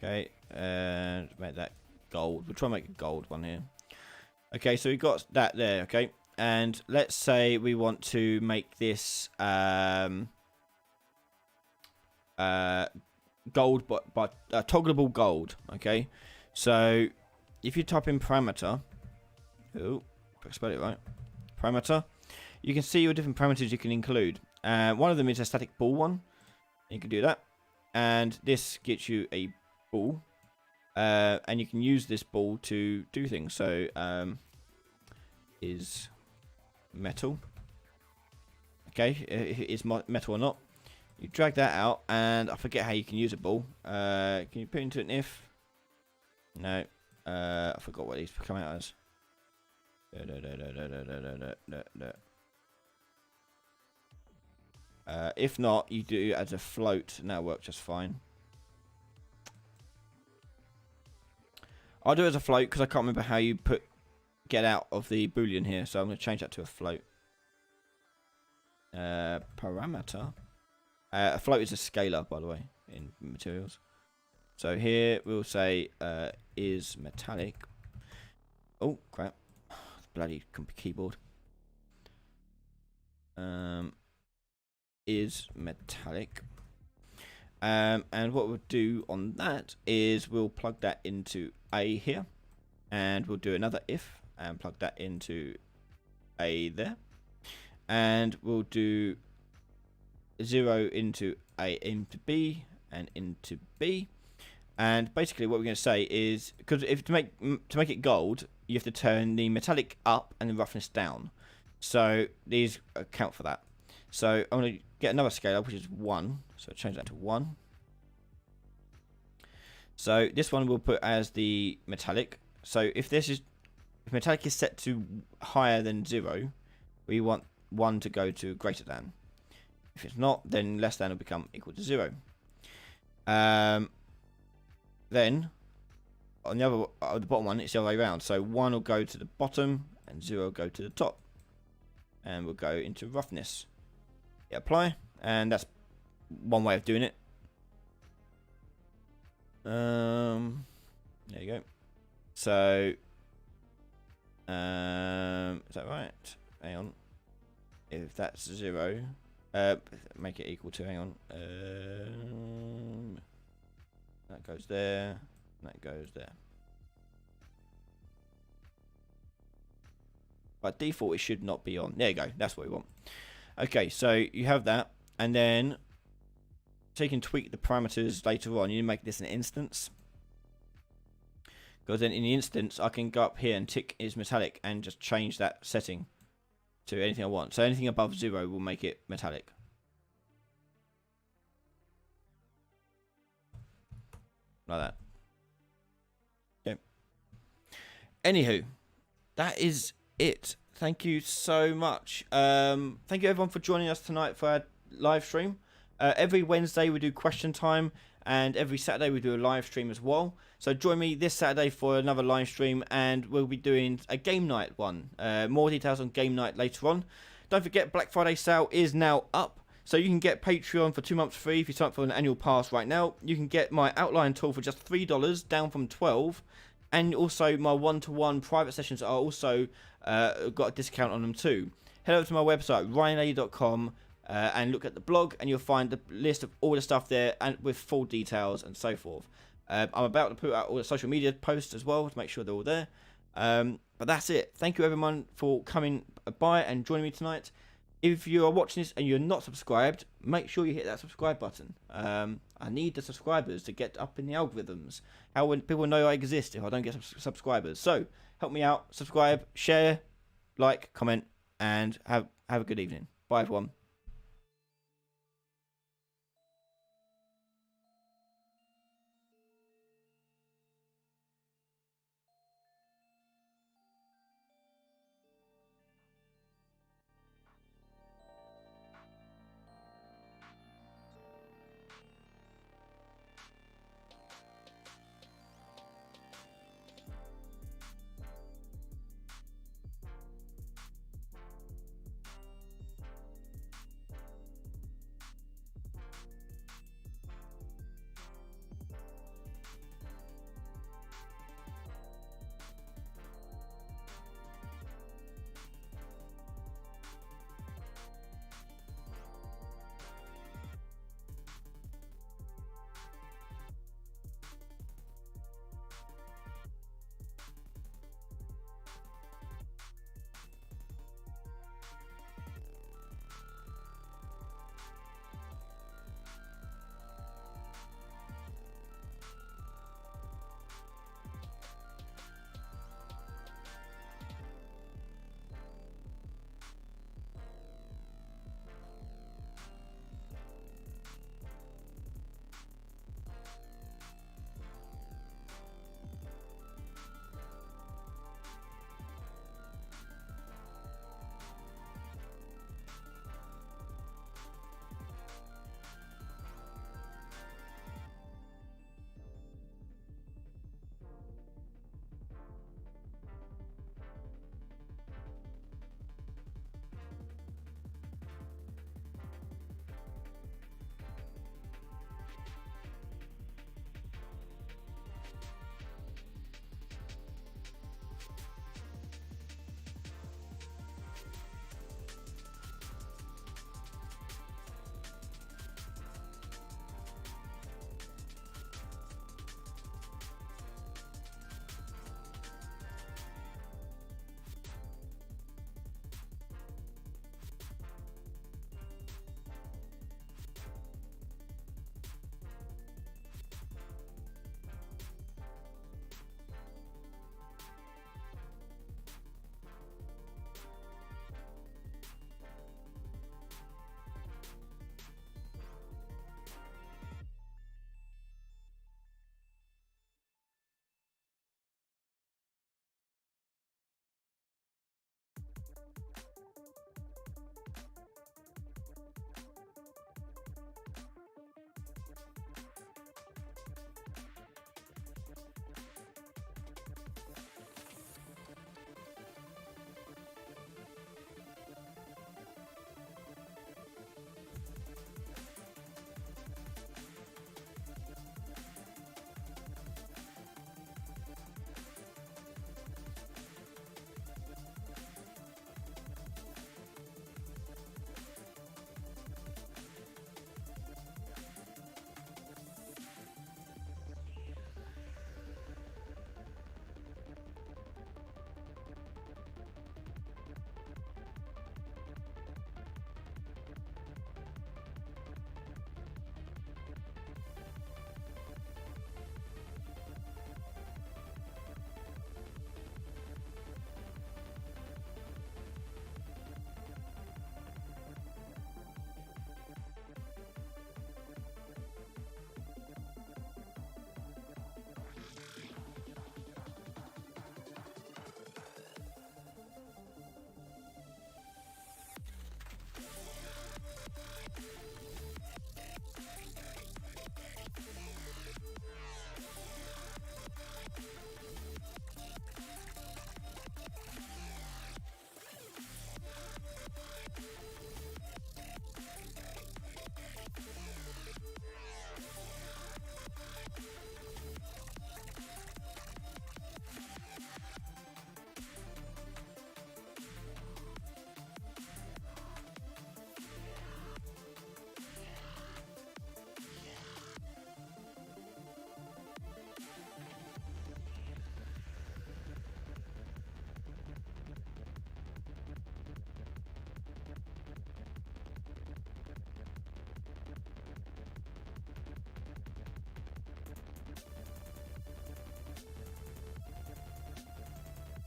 Okay, and make that gold. We'll try and make a gold one here. Okay, so we've got that there. Okay, and let's say we want to make this gold, but toggleable gold. Okay, so if you type in parameter, spell it right, parameter, you can see your different parameters you can include. One of them is a static ball one. You can do that, and this gets you a ball, and you can use this ball to do things. So is metal. Okay, is metal or not? You drag that out, and I forget how you can use a ball. Can you put into an if? No, I forgot what these come out as. If not, you do it as a float, and that'll work just fine. I'll do it as a float because I can't remember how you get out of the boolean here, so I'm going to change that to a float. Parameter. A float is a scalar, by the way, in materials. So here we'll say is metallic. Oh crap! Bloody keyboard. Is metallic. And what we'll do on that is we'll plug that into A here, and we'll do another if and plug that into A there, and we'll do 0 into A into B and into B. And basically what we're going to say is, because if to make it gold, you have to turn the metallic up and the roughness down, so these account for that. So I'm going to get another scalar, which is 1. So change that to 1. So this one we'll put as the metallic. So if metallic is set to higher than 0, we want 1 to go to greater than. If it's not, then less than will become equal to 0. Then on the bottom one, it's the other way around. So 1 will go to the bottom and 0 will go to the top. And we'll go into roughness. Hit apply, and that's one way of doing it. There you go. So is that right? Hang on. If that's 0, make it equal to, hang on. That goes there. That goes there. By default, it should not be on. There you go. That's what we want. Okay, so you have that, and then so you can tweak the parameters later on. You make this an instance, because then in the instance I can go up here and tick is metallic and just change that setting to anything I want. So anything above 0 will make it metallic. Like that. Okay. Anywho, that is it. Thank you so much. Thank you everyone for joining us tonight for our live stream. Every Wednesday we do question time, and every Saturday we do a live stream as well. So join me this Saturday for another live stream, and we'll be doing a game night one. More details on game night later on. Don't forget, Black Friday sale is now up. So you can get Patreon for 2 months free if you sign up for an annual pass right now. You can get my outline tool for just $3, down from $12. And also my one-to-one private sessions are also got a discount on them too. Head over to my website, ryanlady.com, and look at the blog, and you'll find the list of all the stuff there, and with full details and so forth. I'm about to put out all the social media posts as well to make sure they're all there. But that's it. Thank you everyone for coming by and joining me tonight. If you are watching this and you're not subscribed, make sure you hit that subscribe button. I need the subscribers to get up in the algorithms. How will people know I exist if I don't get subscribers? So help me out, subscribe, share, like, comment, and have a good evening. Bye everyone.